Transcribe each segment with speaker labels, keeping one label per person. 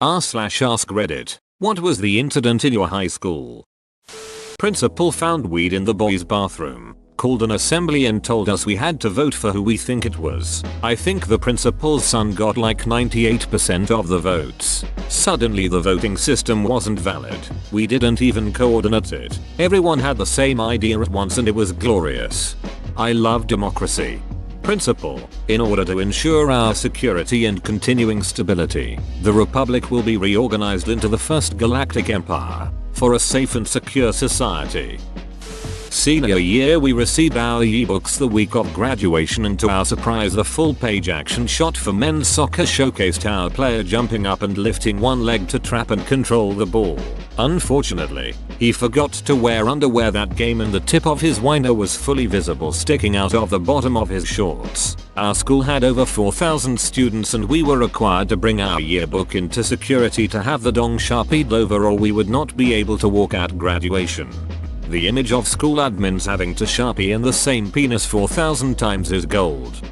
Speaker 1: r/ask Reddit. What was the incident in your high school? Principal found weed in the boys' bathroom, called an assembly and told us we had to vote for who we think it was. I think the principal's son got like 98% of the votes. Suddenly the voting system wasn't valid. We didn't even coordinate it. Everyone had the same idea at once and it was glorious. I love democracy. Principal, in order to ensure our security and continuing stability, the Republic will be reorganized into the First Galactic Empire for a safe and secure society. Senior year we received our yearbooks the week of graduation and to our surprise a full-page action shot for men's soccer showcased our player jumping up and lifting one leg to trap and control the ball. Unfortunately, he forgot to wear underwear that game and the tip of his wiener was fully visible sticking out of the bottom of his shorts. Our school had over 4,000 students and we were required to bring our yearbook into security to have the dong sharpied over or we would not be able to walk at graduation. The image of school admins having to sharpie in the same penis 4,000 times is gold.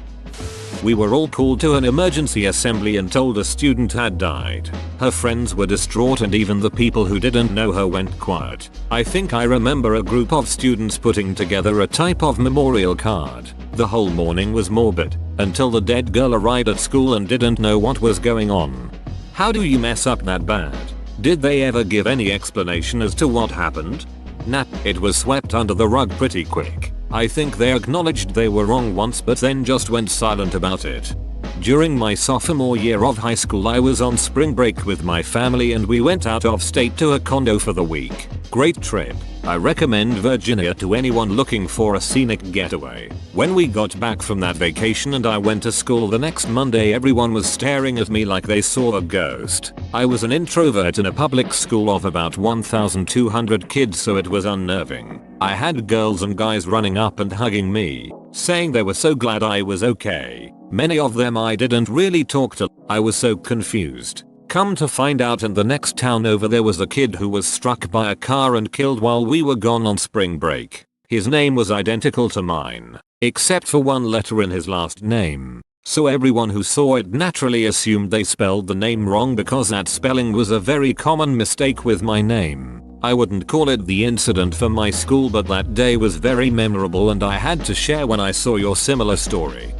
Speaker 1: We were all called to an emergency assembly and told a student had died. Her friends were distraught and even the people who didn't know her went quiet. I think I remember a group of students putting together a type of memorial card. The whole morning was morbid, until the dead girl arrived at school and didn't know what was going on. How do you mess up that bad? Did they ever give any explanation as to what happened? Nah, it was swept under the rug pretty quick. I think they acknowledged they were wrong once but then just went silent about it. During my sophomore year of high school I was on spring break with my family and we went out of state to a condo for the week. Great trip. I recommend Virginia to anyone looking for a scenic getaway. When we got back from that vacation and I went to school the next Monday everyone was staring at me like they saw a ghost. I was an introvert in a public school of about 1,200 kids so it was unnerving. I had girls and guys running up and hugging me, saying they were so glad I was okay. Many of them I didn't really talk to. I was so confused. Come to find out in the next town over there was a kid who was struck by a car and killed while we were gone on spring break. His name was identical to mine, except for one letter in his last name. So everyone who saw it naturally assumed they spelled the name wrong because that spelling was a very common mistake with my name. I wouldn't call it the incident for my school but that day was very memorable and I had to share when I saw your similar story.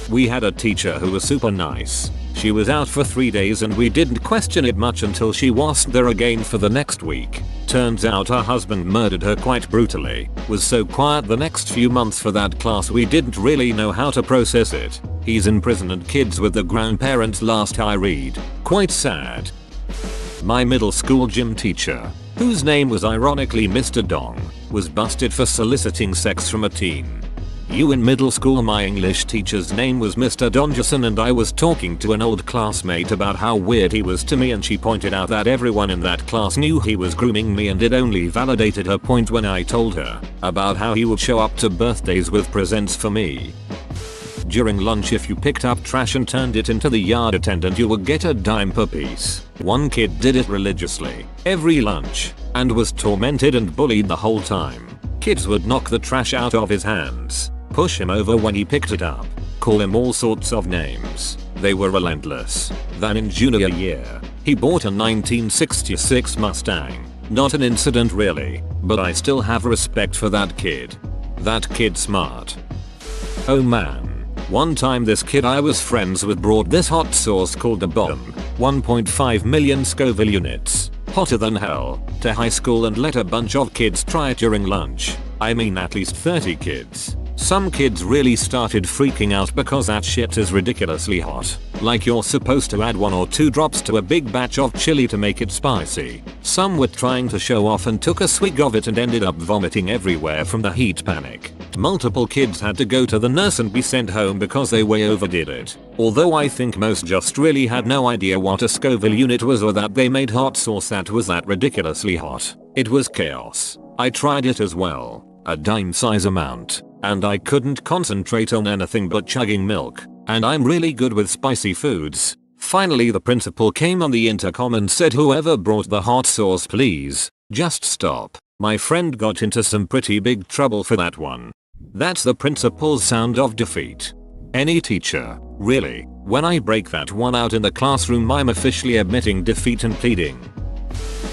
Speaker 1: We had a teacher who was super nice. She was out for 3 days and we didn't question it much until she wasn't there again for the next week. Turns out her husband murdered her quite brutally. Was so quiet the next few months for that class we didn't really know how to process it. He's in prison and kids with the grandparents last I read. Quite sad. My middle school gym teacher, whose name was ironically Mr. Dong, was busted for soliciting sex from a teen. In middle school my English teacher's name was Mr. Dongerson and I was talking to an old classmate about how weird he was to me and she pointed out that everyone in that class knew he was grooming me and it only validated her point when I told her about how he would show up to birthdays with presents for me. During lunch if you picked up trash and turned it into the yard attendant you would get a dime per piece. One kid did it religiously, every lunch, and was tormented and bullied the whole time. Kids would knock the trash out of his hands, push him over when he picked it up, call him all sorts of names. They were relentless. Then in junior year, he bought a 1966 Mustang. Not an incident really, but I still have respect for that kid. That kid smart. Oh man. One time this kid I was friends with brought this hot sauce called a bomb, 1.5 million Scoville units, hotter than hell, to high school and let a bunch of kids try it during lunch. I mean at least 30 kids. Some kids really started freaking out because that shit is ridiculously hot. Like you're supposed to add 1 or 2 drops to a big batch of chili to make it spicy. Some were trying to show off and took a swig of it and ended up vomiting everywhere from the heat panic. Multiple kids had to go to the nurse and be sent home because they way overdid it. Although I think most just really had no idea what a Scoville unit was or that they made hot sauce that was that ridiculously hot. It was chaos. I tried it as well, a dime size amount, and I couldn't concentrate on anything but chugging milk, and I'm really good with spicy foods. Finally the principal came on the intercom and said whoever brought the hot sauce please, just stop. My friend got into some pretty big trouble for that one. That's the principal's sound of defeat. Any teacher, really, When I break that one out in the classroom, I'm officially admitting defeat and pleading.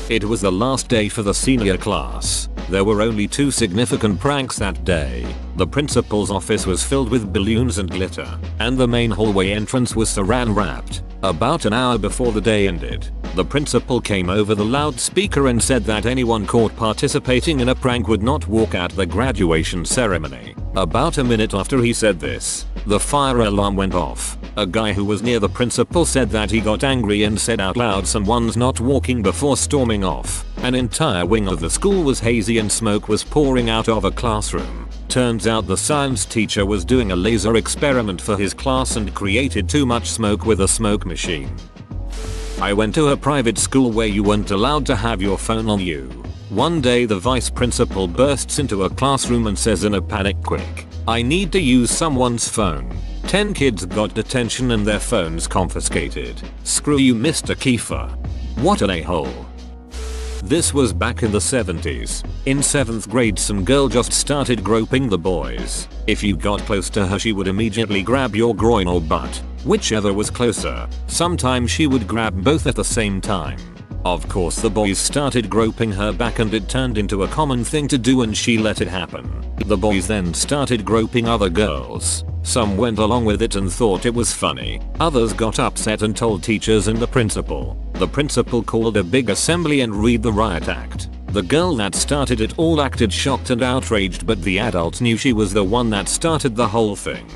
Speaker 1: It was the last day for the senior class. There were only 2 significant pranks that day. The principal's office was filled with balloons and glitter, and the main hallway entrance was saran wrapped. About an hour before the day ended, the principal came over the loudspeaker and said that anyone caught participating in a prank would not walk at the graduation ceremony. About a minute after he said this, the fire alarm went off. A guy who was near the principal said that he got angry and said out loud, "Someone's not walking," before storming off. An entire wing of the school was hazy and smoke was pouring out of a classroom. Turns out the science teacher was doing a laser experiment for his class and created too much smoke with a smoke machine. I went to a private school where you weren't allowed to have your phone on you. One day the vice principal bursts into a classroom and says in a panic, "Quick, I need to use someone's phone." 10 kids got detention and their phones confiscated. Screw you, Mr. Kiefer. What an a-hole. This was back in the 70s. In 7th grade, some girl just started groping the boys. If you got close to her, she would immediately grab your groin or butt, whichever was closer. Sometimes she would grab both at the same time. Of course the boys started groping her back and it turned into a common thing to do and she let it happen. The boys then started groping other girls. Some went along with it and thought it was funny. Others got upset and told teachers and the principal. The principal called a big assembly and read the riot act. The girl that started it all acted shocked and outraged, but the adult knew she was the one that started the whole thing.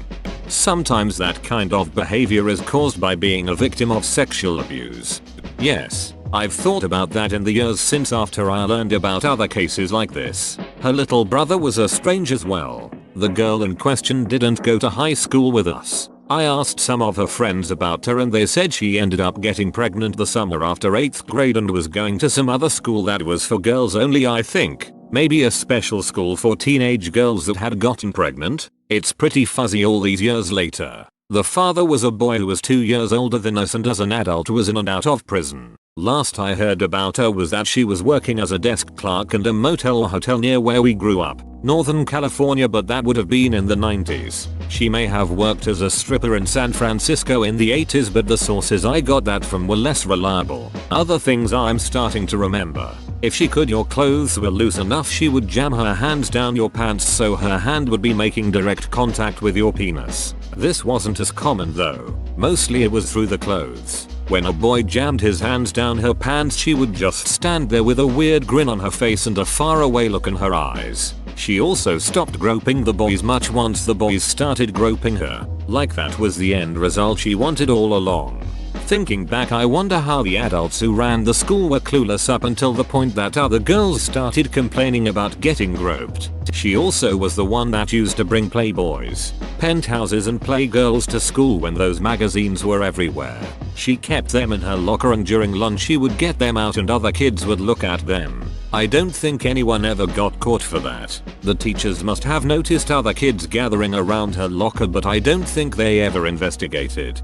Speaker 1: Sometimes that kind of behavior is caused by being a victim of sexual abuse. Yes, I've thought about that in the years since after I learned about other cases like this. Her little brother was a strange as well. The girl in question didn't go to high school with us. I asked some of her friends about her and they said she ended up getting pregnant the summer after 8th grade and was going to some other school that was for girls only, I think. Maybe a special school for teenage girls that had gotten pregnant. It's pretty fuzzy all these years later. The father was a boy who was 2 years older than us and as an adult was in and out of prison. Last I heard about her was that she was working as a desk clerk in a motel or hotel near where we grew up, Northern California, but that would have been in the 90s. She may have worked as a stripper in San Francisco in the 80s, but the sources I got that from were less reliable. Other things I'm starting to remember. If she could, your clothes were loose enough, she would jam her hands down your pants so her hand would be making direct contact with your penis. This wasn't as common though. Mostly it was through the clothes. When a boy jammed his hands down her pants, she would just stand there with a weird grin on her face and a faraway look in her eyes. She also stopped groping the boys much once the boys started groping her. Like that was the end result she wanted all along. Thinking back, I wonder how the adults who ran the school were clueless up until the point that other girls started complaining about getting groped. She also was the one that used to bring Playboys, Penthouses and Playgirls to school when those magazines were everywhere. She kept them in her locker and during lunch she would get them out and other kids would look at them. I don't think anyone ever got caught for that. The teachers must have noticed other kids gathering around her locker, but I don't think they ever investigated.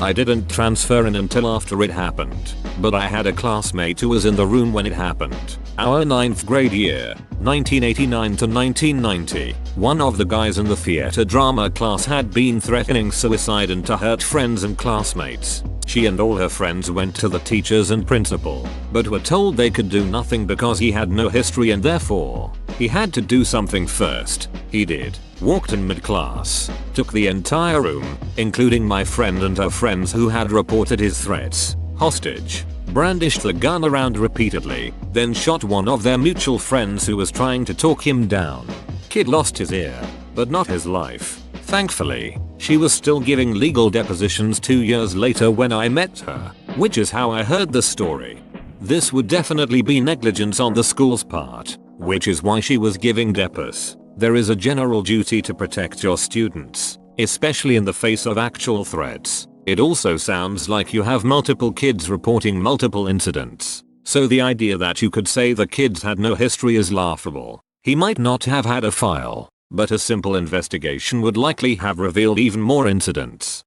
Speaker 1: I didn't transfer in until after it happened, but I had a classmate who was in the room when it happened. Our 9th grade year, 1989 to 1990, one of the guys in the theater drama class had been threatening suicide and to hurt friends and classmates. She and all her friends went to the teachers and principal, but were told they could do nothing because he had no history and therefore, he had to do something first. He did. Walked in mid-class, took the entire room, including my friend and her friends who had reported his threats, hostage, brandished the gun around repeatedly, then shot one of their mutual friends who was trying to talk him down. Kid lost his ear, but not his life. Thankfully, she was still giving legal depositions 2 years later when I met her, which is how I heard the story. This would definitely be negligence on the school's part, which is why she was giving depos. There is a general duty to protect your students, especially in the face of actual threats. It also sounds like you have multiple kids reporting multiple incidents, so the idea that you could say the kids had no history is laughable. He might not have had a file, but a simple investigation would likely have revealed even more incidents.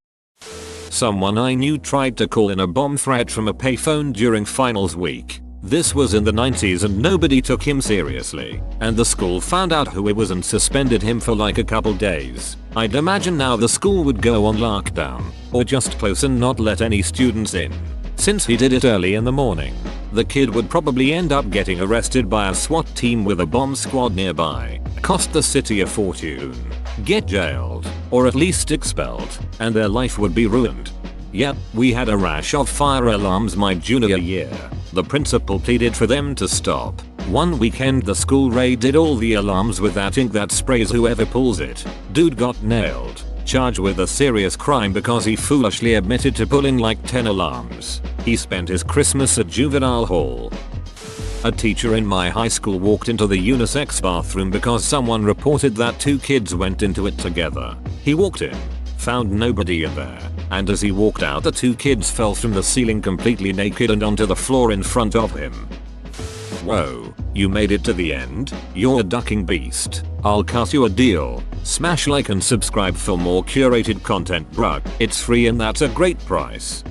Speaker 1: Someone I knew tried to call in a bomb threat from a payphone during finals week. This was in the 90s and nobody took him seriously, and the school found out who he was and suspended him for like a couple days. I'd imagine now the school would go on lockdown, or just close and not let any students in. Since he did it early in the morning, the kid would probably end up getting arrested by a SWAT team with a bomb squad nearby, cost the city a fortune, get jailed, or at least expelled, and their life would be ruined. Yep, we had a rash of fire alarms my junior year. The principal pleaded for them to stop. One weekend the school raided all the alarms with that ink that sprays whoever pulls it. Dude got nailed, charged with a serious crime because he foolishly admitted to pulling like 10 alarms. He spent his Christmas at juvenile hall. A teacher in my high school walked into the unisex bathroom because someone reported that 2 kids went into it together. He walked in, found nobody in there, and as he walked out the 2 kids fell from the ceiling completely naked and onto the floor in front of him. Whoa, you made it to the end? You're a ducking beast. I'll cut you a deal. Smash like and subscribe for more curated content, bruh. It's free and that's a great price.